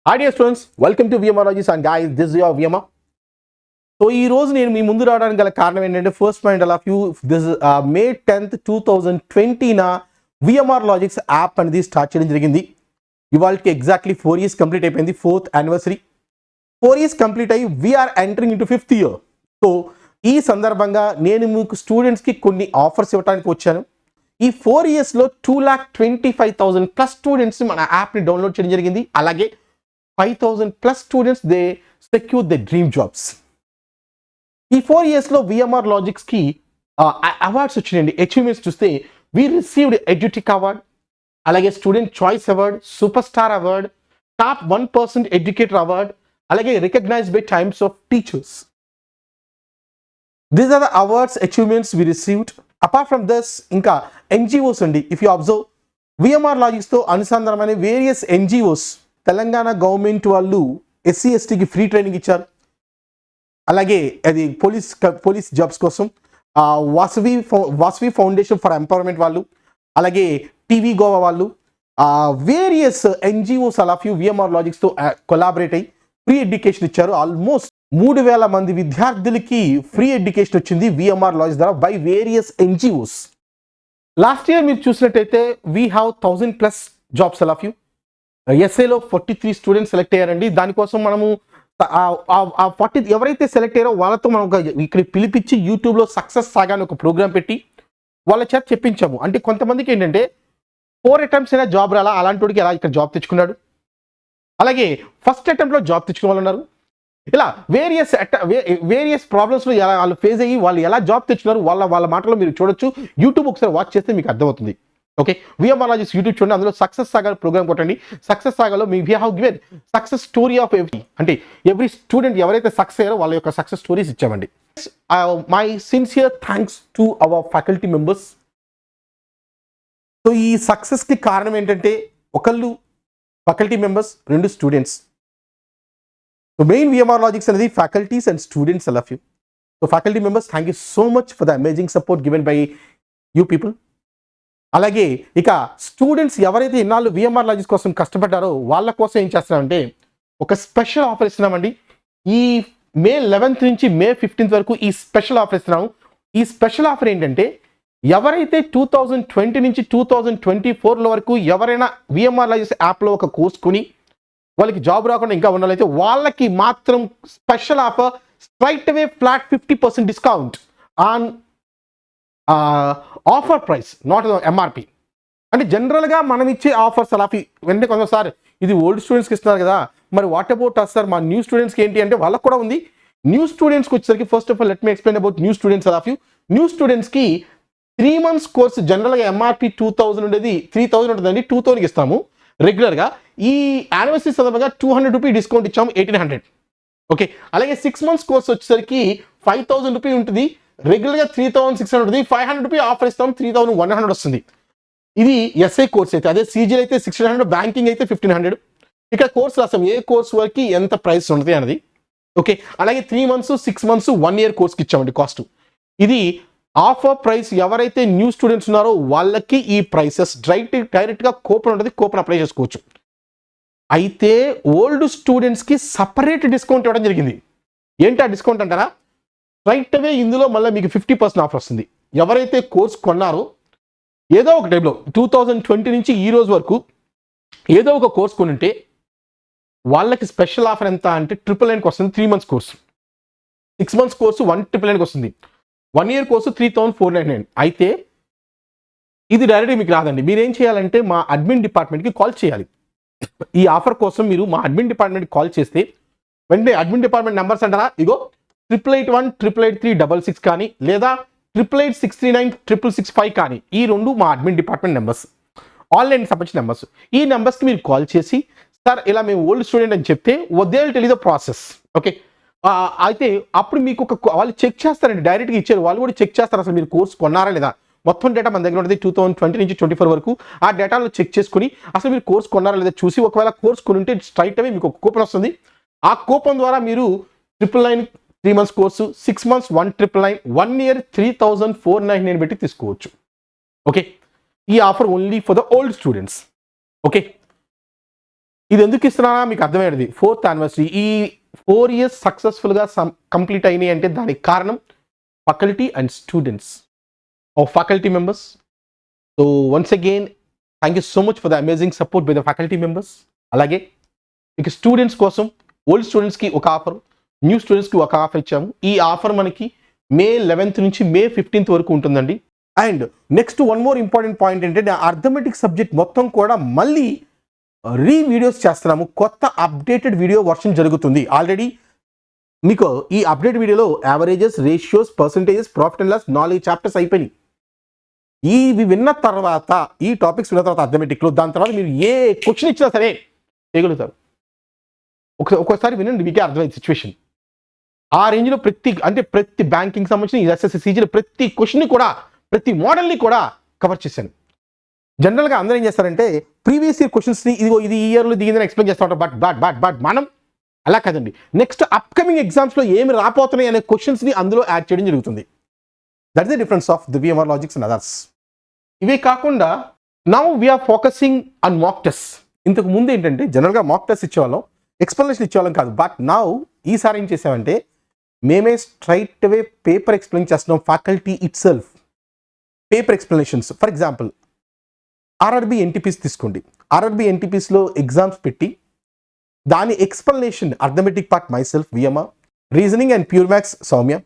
Hi dear students, welcome to VMRologies and guys, this is your VMR. So ఈ రోజు నేను మీ ముందు రావడానికి గల కారణం ఏంటంటే first point of view this may 10th 2020 VMR logics app అనేది స్టార్ట్ చేయడం జరిగింది. ఇవాళకి ఎగ్జాక్ట్లీ 4 years కంప్లీట్ అయిపోయింది, 4th anniversary. 4 years కంప్లీట్ అయ్యి we're entering into 5th year. So ఈ సందర్భంగా నేను మీకు స్టూడెంట్స్కి కొన్ని ఆఫర్స్ ఇవ్వడానికి వచ్చాను. ఈ 4 yearsలో 2,25,000 ప్లస్ స్టూడెంట్స్ మన యాప్ని డౌన్లోడ్ చేయడం జరిగింది. అలాగే 5,000 plus students they secure the dream jobs. ఈ 4 yearsలో విఎంఆర్ లాజిక్స్కి అవార్డ్స్ వచ్చినాయండి. అచీవ్మెంట్స్ చూస్తే వీ రిసీవ్డ్ ఎడ్యుటెక్ అవార్డ్, అలాగే student choice award, super star award, top 1% educator award, అలాగే recognised by Times of teachers. These are the awards achievements we received. Apart from this ఇంకా NGOs అండి. If you observe VMR లాజిక్స్తో అనుసంధానమైన various NGOs Telangana government వాళ్ళు SC ఎస్టీకి free training ఇచ్చారు. అలాగే అది పోలీస్ జాబ్స్ కోసం వాసవి ఫౌండేషన్ ఫర్ ఎంపవర్మెంట్ వాళ్ళు, అలాగే టీవీ గోవా వాళ్ళు, వేరియస్ ఎన్జిఓస్ అలా ఫ్యూ విఎంఆర్ లాజిక్స్తో కొలాబరేట్ అయ్యి ఫ్రీ ఎడ్యుకేషన్ ఇచ్చారు. ఆల్మోస్ట్ 3,000 మంది విద్యార్థులకి ఫ్రీ ఎడ్యుకేషన్ వచ్చింది విఎంఆర్ లాజిక్స్ ద్వారా by various NGOs. Last year మీరు చూసినట్టయితే వీ హ్యావ్ 1,000+ జాబ్స్ అలా ఫ్యూ. ఎస్ఏలో 43 స్టూడెంట్స్ సెలెక్ట్ అయ్యారండి. దానికోసం మనము 40 ఎవరైతే సెలెక్ట్ అయ్యారో వాళ్ళతో మనం ఇక్కడ పిలిపించి యూట్యూబ్లో సక్సెస్ సాగా అని ఒక ప్రోగ్రామ్ పెట్టి వాళ్ళ చేత చెప్పించాము. అంటే కొంతమందికి ఏంటంటే 4 attempts అయినా జాబ్ రాలా, అలాంటి వాడికి ఎలా ఇక్కడ జాబ్ తెచ్చుకున్నాడు. అలాగే ఫస్ట్ అటెంప్ట్లో జాబ్ తెచ్చుకున్న వాళ్ళు ఉన్నారు. ఇలా వేరియస్ ప్రాబ్లమ్స్లో ఎలా వాళ్ళు ఫేస్ అయ్యి వాళ్ళు ఎలా జాబ్ తెచ్చుకున్నారు వాళ్ళ మాటలో మీరు చూడొచ్చు. యూట్యూబ్ ఒకసారి వాచ్ చేస్తే మీకు అర్థమవుతుంది. ఓకే, విఎంఆర్ లాజిక్స్ యూట్యూబ్ చూడండి, అందులో సక్సెస్ సాగా ప్రోగ్రామ్ కొట్టండి. సక్సెస్ సాగాలో మీ we have given success story of every student ఎవరైతే సక్సెస్ అయ్యారో వాళ్ళ యొక్క సక్సెస్ స్టోరీస్ ఇచ్చామండి. My sincere thanks to our faculty members. So ఈ సక్సెస్కి కారణం ఏంటంటే ఒకళ్ళు faculty members, 2 students. So main VMR Logics అనేది faculties and students I love you. So faculty members, thank you so much for the amazing support given by you people. అలాగే ఇక students ఎవరైతే ఇన్నాళ్ళు విఎంఆర్ లాజిక్స్ కోసం కష్టపడ్డారో వాళ్ళ కోసం ఏం చేస్తున్నామంటే ఒక స్పెషల్ ఆఫర్ ఇస్తున్నామండి. ఈ మే 11th నుంచి మే 15th వరకు ఈ స్పెషల్ ఆఫర్ ఇస్తున్నాము. ఈ స్పెషల్ ఆఫర్ ఏంటంటే ఎవరైతే 2020 నుంచి 2024 వరకు ఎవరైనా విఎంఆర్ లాజిక్స్ యాప్లో ఒక కోర్స్ కొని వాళ్ళకి జాబ్ రాకుండా ఇంకా ఉన్నట్లయితే వాళ్ళకి మాత్రం special offer, straight away flat 50% discount on offer price, not MRP. అంటే జనరల్గా మనం ఇచ్చే ఆఫర్స్ అలా వెంటనే కొంతసారి ఇది ఓల్డ్ స్టూడెంట్స్కి ఇస్తున్నారు కదా, మరి వాట్ అబౌట్ అస్ సార్, మా న్యూ స్టూడెంట్స్కి ఏంటి అంటే వాళ్ళకు కూడా ఉంది. న్యూ స్టూడెంట్స్కి వచ్చేసరికి first of all let me explain about new students అలా ఫ్యూ. న్యూ స్టూడెంట్స్కి 3 months కోర్స్ జనరల్గా ఎంఆర్పి 2,000 ఉండేది 3,000 ఉంటుందండి, 2,000కి ఇస్తాము రెగ్యులర్గా. ఈ యానివర్సరీ సందర్భంగా 200 రూపీ డిస్కౌంట్ ఇచ్చాము, 1,800. ఓకే, అలాగే 6 months కోర్స్ వచ్చేసరికి 5,000 రూపీ ఉంటుంది, రెగ్యులర్గా 3,600 ఉంటుంది, 500 రూపీ ఆఫర్ ఇస్తాం, 3,100 వస్తుంది. ఇది ఎస్ఐ కోర్స్ అయితే. అదే సీజీఎల్ అయితే 1,600, బ్యాంకింగ్ అయితే 1,500. ఇక్కడ కోర్స్ రాస్తాం ఏ కోర్స్ వరకు ఎంత ప్రైస్ ఉంటుంది అనేది. ఓకే, అలాగే 3 months, 6 months, 1 year కోర్స్కి ఇచ్చామండి కాస్ట్. ఇది ఆఫర్ ప్రైస్. ఎవరైతే న్యూ స్టూడెంట్స్ ఉన్నారో వాళ్ళకి ఈ ప్రైసెస్ డైరెక్ట్గా కూపన్ ఉంటుంది, కూపన్ అప్లై చేసుకోవచ్చు. అయితే ఓల్డ్ స్టూడెంట్స్కి సపరేట్ డిస్కౌంట్ ఇవ్వడం జరిగింది. ఏంటి ఆ డిస్కౌంట్ అంటారా? రైట్ అవే ఇందులో మళ్ళీ మీకు 50% ఆఫర్ వస్తుంది. ఎవరైతే కోర్స్ కొన్నారో ఏదో ఒక టైంలో 2020 నుంచి ఈ రోజు వరకు ఏదో ఒక కోర్స్ కొనుంటే వాళ్ళకి స్పెషల్ ఆఫర్ ఎంత అంటే 999కి వస్తుంది 3 months కోర్సు. 6 months కోర్సు 1,999కి వస్తుంది. 1 year కోర్సు 3,499. అయితే ఇది డైరెక్ట్గా మీకు రాదండి. మీరేం చేయాలంటే మా అడ్మిన్ డిపార్ట్మెంట్కి కాల్ చేయాలి. ఈ ఆఫర్ కోసం మీరు మా అడ్మిన్ డిపార్ట్మెంట్కి కాల్ చేస్తే వెంటనే అడ్మిన్ డిపార్ట్మెంట్ నెంబర్స్ అంటారా, ఇగో 8881 883 66 కానీ లేదా 888639 6665 కానీ, ఈ 2 మా అడ్మిన్ డిపార్ట్మెంట్ నెంబర్స్, ఆన్లైన్ సంబంధించిన నెంబర్స్. ఈ నెంబర్స్కి మీరు కాల్ చేసి సార్ ఇలా మేము ఓల్డ్ స్టూడెంట్ అని చెప్తే they will tell you the process. Okay, అయితే అప్పుడు మీకు వాళ్ళు చెక్ చేస్తారండి, డైరెక్ట్గా ఇచ్చారు, వాళ్ళు కూడా చెక్ చేస్తారు అసలు మీరు కోర్స్ కొన్నారా లేదా. మొత్తం డేటా మన దగ్గర ఉంటుంది 2020 నుంచి 24 వరకు. ఆ డేటాలో చెక్ చేసుకుని అసలు మీరు కోర్స్ కొన్నారా లేదా చూసి, ఒకవేళ కోర్స్ కొని ఉంటే స్ట్రైట్ అవే మీకు ఒక కూపన్ వస్తుంది. ఆ కూపన్ ద్వారా మీరు 999 3 months కోర్సు, 6 months 1,999, 1 year 3,499 పెట్టి తీసుకోవచ్చు. ఓకే, ఈ offer only for the old students. Okay, ఇది ఎందుకు ఇస్తున్నానా మీకు అర్థమైనది. 4th యానివర్సరీ ఈ 4 years సక్సెస్ఫుల్గా కంప్లీట్ అయినాయి అంటే దానికి కారణం faculty and students of faculty members. So once again thank you so much for the amazing support by the faculty members. అలాగే ఇక స్టూడెంట్స్ కోసం ఓల్డ్ స్టూడెంట్స్కి ఒక ఆఫర్, న్యూ స్టూడెంట్స్కి ఒక ఆఫర్ ఇచ్చాము. ఈ ఆఫర్ మనకి May 11th నుంచి May 15th వరకు ఉంటుందండి. And next one more important point ఏంటంటే అర్థమెటిక్ సబ్జెక్ట్ మొత్తం కూడా మళ్ళీ వీడియోస్ చేస్తున్నాము. కొత్త అప్డేటెడ్ వీడియో వర్షన్ జరుగుతుంది. ఆల్రెడీ మీకు ఈ అప్డేట్ వీడియోలో averages, ratios, percentages, profit and loss 4 chapters అయిపోయినాయి. ఇవి విన్న తర్వాత, ఈ టాపిక్స్ విన్న తర్వాత అర్థమెటిక్లో దాని తర్వాత మీరు ఏ క్వశ్చన్ ఇచ్చినా సరే చేయగలుగుతారు. ఒక్కోసారి వినండి, మీకే అర్థమైంది సిచ్యువేషన్. ఆ రేంజ్లో ప్రతి బ్యాంకింగ్ సంబంధించిన ఎస్ఎస్సి సీజీలో ప్రతి క్వశ్చన్ని కూడా, ప్రతి మోడల్ని కూడా కవర్ చేశాను. జనరల్గా అందరూ ఏం చేస్తారంటే ప్రీవియస్ ఇయర్ క్వశ్చన్స్ని ఇది ఈ ఇయర్లో దిగిందని ఎక్స్ప్లెయిన్ చేస్తూ ఉంటారు. బట్ మనం అలా కాదండి. నెక్స్ట్ అప్కమింగ్ ఎగ్జామ్స్లో ఏమి రాపోతున్నాయి అనే క్వశ్చన్స్ని అందులో యాడ్ చేయడం జరుగుతుంది. That is the difference of the VMR logics and others. ఇవే కాకుండా now we're focusing on mock test. ఇంతకు ముందు ఏంటంటే జనరల్గా మాక్ టెస్ట్ ఇచ్చేవాళ్ళం, ఎక్స్ప్లెనేషన్ ఇచ్చేవాళ్ళం కాదు. బట్ నౌ ఈసారి ఏం చేసామంటే మేమే స్ట్రైట్ అవే పేపర్ ఎక్స్ప్లెయిన్ చేస్తున్నాం. Faculty it self paper explanations. For example RRB NTPs తీసుకోండి. RRB NTPsలో ఎగ్జామ్స్ పెట్టి దాని explanation arithmetic part my self VMR, reasoning and pure maths Soumya.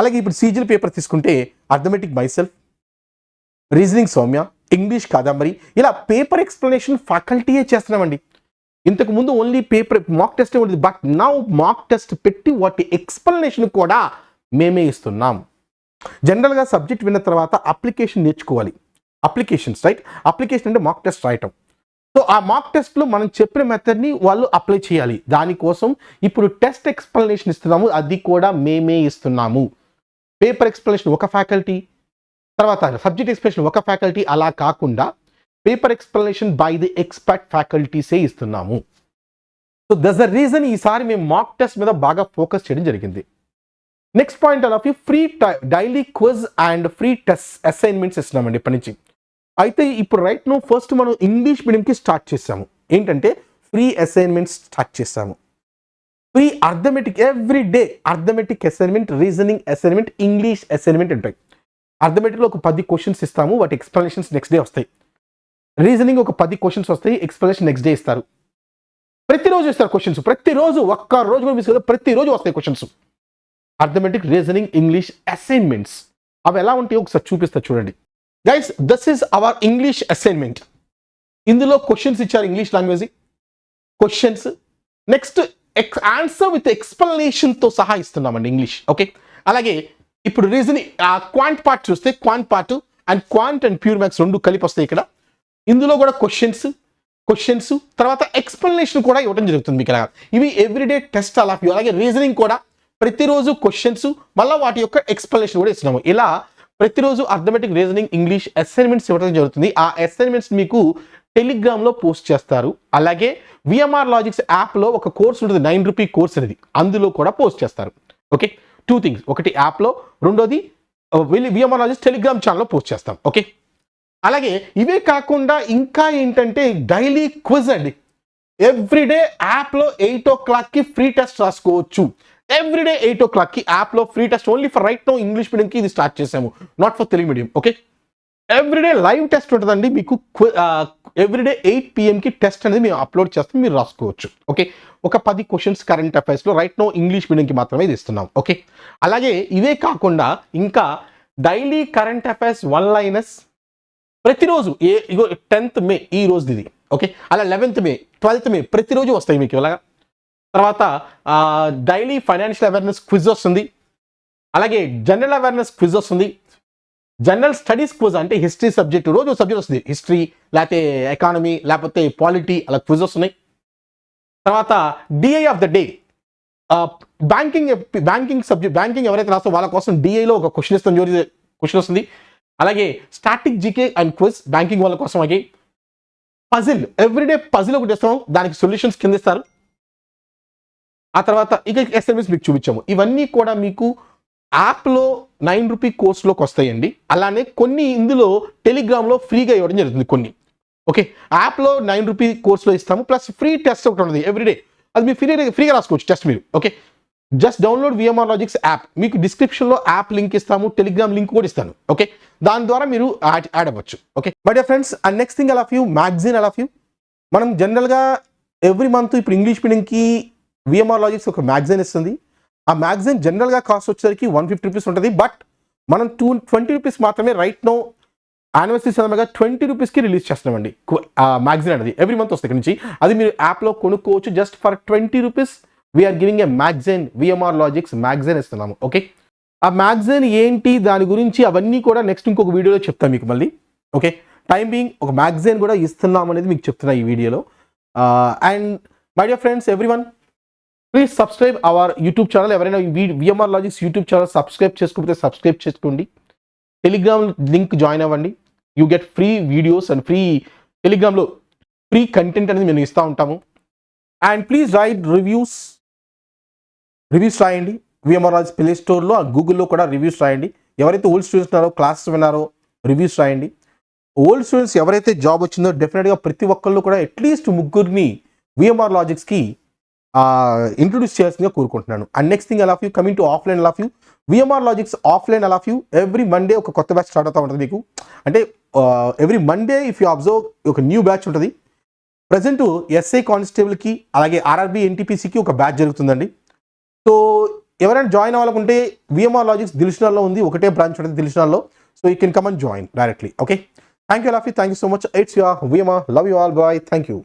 అలాగే ఇప్పుడు సీజీఎల్ పేపర్ తీసుకుంటే arithmetic my self, reasoning Soumya, English Kadambari. ఇలా paper explanation ఫ్యాకల్టీయే చేస్తున్నామండి. ఇంతకు ముందు ఓన్లీ పేపర్ మాక్ టెస్ట్ ఉండేది. బట్ నౌ మాక్ టెస్ట్ పెట్టి వాటి ఎక్స్ప్లెనేషన్ కూడా మేమే ఇస్తున్నాం. జనరల్గా సబ్జెక్ట్ విన్న తర్వాత అప్లికేషన్ నేర్చుకోవాలి. అప్లికేషన్స్ రైట్, అప్లికేషన్ అంటే మాక్ టెస్ట్ రాయటం. సో ఆ మాక్ టెస్ట్లో మనం చెప్పిన మెథడ్ని వాళ్ళు అప్లై చేయాలి. దానికోసం ఇప్పుడు టెస్ట్ ఎక్స్ప్లెనేషన్ ఇస్తున్నాము, అది కూడా మేమే ఇస్తున్నాము. పేపర్ ఎక్స్ప్లెనేషన్ ఒక ఫ్యాకల్టీ, తర్వాత సబ్జెక్ట్ ఎక్స్ప్లెనేషన్ ఒక ఫ్యాకల్టీ, అలా కాకుండా paper explanation by the expert ఫ్యాకల్టీసే ఇస్తున్నాము. సో దట్స్ ద రీజన్ ఈసారి మేము మాక్ టెస్ట్ మీద బాగా ఫోకస్ చేయడం జరిగింది. Next point of view free daily quiz and free test assignments ఇస్తున్నామండి ఇప్పటి నుంచి. అయితే ఇప్పుడు రైట్ నో ఫస్ట్ మనం ఇంగ్లీష్ మీడియంకి స్టార్ట్ చేసాము. ఏంటంటే ఫ్రీ అసైన్మెంట్స్ స్టార్ట్ చేసాము. Free arithmetic every day arithmetic assignment, reasoning assignment, English assignment ఉంటాయి. అర్థమెటిక్లో ఒక 10 క్వశ్చన్స్ ఇస్తాము, వాటి ఎక్స్ప్లెనేషన్స్ నెక్స్ట్ డే వస్తాయి. రీజనింగ్ ఒక 10 క్వశ్చన్స్ వస్తాయి, ఎక్స్ప్లెనేషన్ నెక్స్ట్ డే ఇస్తారు. ప్రతిరోజు ఇస్తారు క్వశ్చన్స్, ప్రతిరోజు ఒక్క రోజు కూడా మిస్ కదా, ప్రతిరోజు వస్తాయి questions. Arithmetic, reasoning, English assignments అవి ఎలా ఉంటాయో ఒకసారి చూపిస్తా చూడండి. Guys this is our English assignment. ఇందులో క్వశ్చన్స్ ఇచ్చారు, English language questions. Next answer with ఎక్స్ప్లెనేషన్తో సహా ఇస్తున్నామండి ఇంగ్లీష్. ఓకే, అలాగే ఇప్పుడు రీజనింగ్ క్వాంట్ పార్ట్ చూస్తే quant part and quant and pure maths రెండు కలిపి వస్తాయి ఇక్కడ. ఇందులో కూడా క్వశ్చన్స్ తర్వాత ఎక్స్ప్లెనేషన్ కూడా ఇవ్వడం జరుగుతుంది మీకు. ఇలా ఇవి everyday test all of you. అలాగే రీజనింగ్ కూడా ప్రతిరోజు క్వశ్చన్స్, మళ్ళీ వాటి యొక్క ఎక్స్ప్లెనేషన్ కూడా ఇస్తున్నాము. ఇలా ప్రతిరోజు అర్థమెటిక్, రీజనింగ్, ఇంగ్లీష్ అసైన్మెంట్స్ ఇవ్వడం జరుగుతుంది. ఆ అసైన్మెంట్స్ మీకు టెలిగ్రామ్లో పోస్ట్ చేస్తారు. అలాగే VMR లాజిక్స్ యాప్లో ఒక కోర్స్ ఉంటుంది, 9 రూపీ కోర్స్ అనేది, అందులో కూడా పోస్ట్ చేస్తారు. ఓకే, 2 థింగ్స్, ఒకటి యాప్లో, రెండోది VMR లాజిక్స్ టెలిగ్రామ్ ఛానల్లో పోస్ట్ చేస్తాం. ఓకే, అలాగే ఇవే కాకుండా ఇంకా ఏంటంటే డైలీ క్విజ్ అండి. ఎవ్రీడే యాప్లో 8 o'clockకి ఫ్రీ టెస్ట్ రాసుకోవచ్చు. ఎవ్రీడే 8 o'clockకి యాప్లో free test, only for right now English మీడియంకి ఇది స్టార్ట్ చేసాము, not for Telugu medium. Okay, every day live test ఉంటుందండి మీకు. ఎవ్రీడే 8 PM టెస్ట్ అనేది మేము అప్లోడ్ చేస్తాం, మీరు రాసుకోవచ్చు. ఓకే, ఒక 10 క్వశ్చన్స్ కరెంట్ అఫైర్స్లో రైట్ నో ఇంగ్లీష్ మీడియంకి మాత్రమే ఇది ఇస్తున్నాం. ఓకే, అలాగే ఇవే కాకుండా ఇంకా డైలీ కరెంట్ అఫైర్స్ 1 liners ప్రతిరోజు 10th May ఈ రోజు ఇది. ఓకే, అలా 11th May, 12th May ప్రతిరోజు వస్తాయి మీకు ఇలాగా. తర్వాత డైలీ ఫైనాన్షియల్ అవేర్నెస్ క్విజ్ వస్తుంది, అలాగే జనరల్ అవేర్నెస్ క్విజ్ వస్తుంది, జనరల్ స్టడీస్ క్విజ్ అంటే హిస్టరీ సబ్జెక్ట్ రోజు సబ్జెక్ట్ వస్తుంది, హిస్టరీ లేకపోతే ఎకానమీ లేకపోతే పాలిటీ, అలా క్విజ్ వస్తున్నాయి. తర్వాత DI of the day, banking subject, banking ఎవరైతే రాస్తారో వాళ్ళ కోసం DIలో ఒక క్వశ్చన్ వస్తుంది. అలాగే static GK and quiz banking వాళ్ళ కోసం. అలాగే పజిల్, ఎవ్రీడే పజిల్ ఒకటి ఇస్తాం, దానికి సొల్యూషన్స్ కింద ఇస్తారు. ఆ తర్వాత ఇక అసైన్మెంట్స్ మీకు చూపించాము. ఇవన్నీ కూడా మీకు యాప్లో 9 రూపీ కోర్సులోకి వస్తాయండి. అలానే కొన్ని ఇందులో టెలిగ్రామ్లో ఫ్రీగా ఇవ్వడం జరుగుతుంది కొన్ని. ఓకే, యాప్లో 9 రూపీ కోర్సులో ఇస్తాము, ప్లస్ ఫ్రీ టెస్ట్ ఒకటి ఉంటుంది ఎవ్రీడే. అది మీరు ఫ్రీగా రాసుకోవచ్చు టెస్ట్ మీరు. Okay, just download VMR logics app. మీకు డిస్క్రిప్షన్లో యాప్ లింక్ ఇస్తాము, టెలిగ్రామ్ లింక్ కూడా ఇస్తాను. ఓకే, దాని ద్వారా మీరు యాడ్ అవ్వచ్చు. Okay my dear friends, and next thing I love you magazine. I love you. మనం జనరల్గా ఎవ్రీ మంత్ ఇప్పుడు ఇంగ్లీష్ మీడియంకి విఎంఆర్ లాజిక్స్ ఒక మ్యాగజైన్ ఇస్తుంది. ఆ మ్యాగజైన్ జనరల్గా కాస్ట్ వచ్చేసరికి 150 రూపీస్ ఉంటుంది. బట్ మనం 20 రూపీస్ మాత్రమే రైట్ నో యానివర్సరీ సందర్భంగా 20 రూపీస్కి రిలీజ్ చేస్తున్నామండి మ్యాగజైన్ అనేది. ఎవ్రీ మంత్ వస్తుంది ఇక్కడ నుంచి. అది మీరు యాప్లో కొనుక్కోవచ్చు. Just for 20 rupees we're giving a magazine, VMR logics magazine ఇస్తున్నాము. ఓకే, ఆ మ్యాగజైన్ ఏంటి, దాని గురించి అవన్నీ కూడా నెక్స్ట్ ఇంకొక వీడియోలో చెప్తాను మీకు మళ్ళీ. ఓకే, టైం బీయింగ్ ఒక మ్యాగజైన్ కూడా ఇస్తున్నాం అనేది మీకు చెప్తున్నా ఈ వీడియోలో. And my dear friends, everyone please subscribe our YouTube channel. ఎవరైనా VMR Logics YouTube channel subscribe చేసుకోకపోతే సబ్స్క్రైబ్ చేసుకోండి. టెలిగ్రామ్ లింక్ జాయిన్ అవ్వండి. You get free videos and free టెలిగ్రామ్లో ఫ్రీ కంటెంట్ అనేది మేము ఇస్తూ ఉంటాము. అండ్ ప్లీజ్ రైట్ రివ్యూస్ రాయండి. విఎంఆర్ లాజిక్స్ ప్లే స్టోర్లో, గూగుల్లో కూడా రివ్యూస్ రాయండి. ఎవరైతే ఓల్డ్ స్టూడెంట్స్ ఉన్నారో, క్లాసెస్ విన్నారో రివ్యూస్ రాయండి. ఓల్డ్ స్టూడెంట్స్ ఎవరైతే జాబ్ వచ్చిందో డెఫినెట్గా ప్రతి ఒక్కళ్ళు కూడా అట్లీస్ట్ ముగ్గురిని విఎంఆర్ లాజిక్స్కి ఇంట్రొడ్యూస్ చేయాల్సిందిగా కోరుకుంటున్నాను. And next thing I love you coming to offline. I love you VMR logics offline. I love you. Every Monday ఒక కొత్త బ్యాచ్ స్టార్ట్ అవుతూ ఉంటుంది మీకు. అంటే every Monday if you observe ఒక న్యూ బ్యాచ్ ఉంటుంది. ప్రజెంట్ ఎస్ఐ కానిస్టేబుల్కి అలాగే RRB ఎన్టీపీసీకి ఒక బ్యాచ్ జరుగుతుందండి. సో ఎవరైనా జాయిన్ అవ్వాలనుకుంటే విఎంఆర్ లాజిక్స్ దిల్షనాల్లో ఉంది, ఒకటే బ్రాంచ్ ఉంటుంది దిల్షనాల్లో. So you can come and join directly. Okay, thank you, love you, thank you so much. It's your VMR. Love you all, bye, thank you.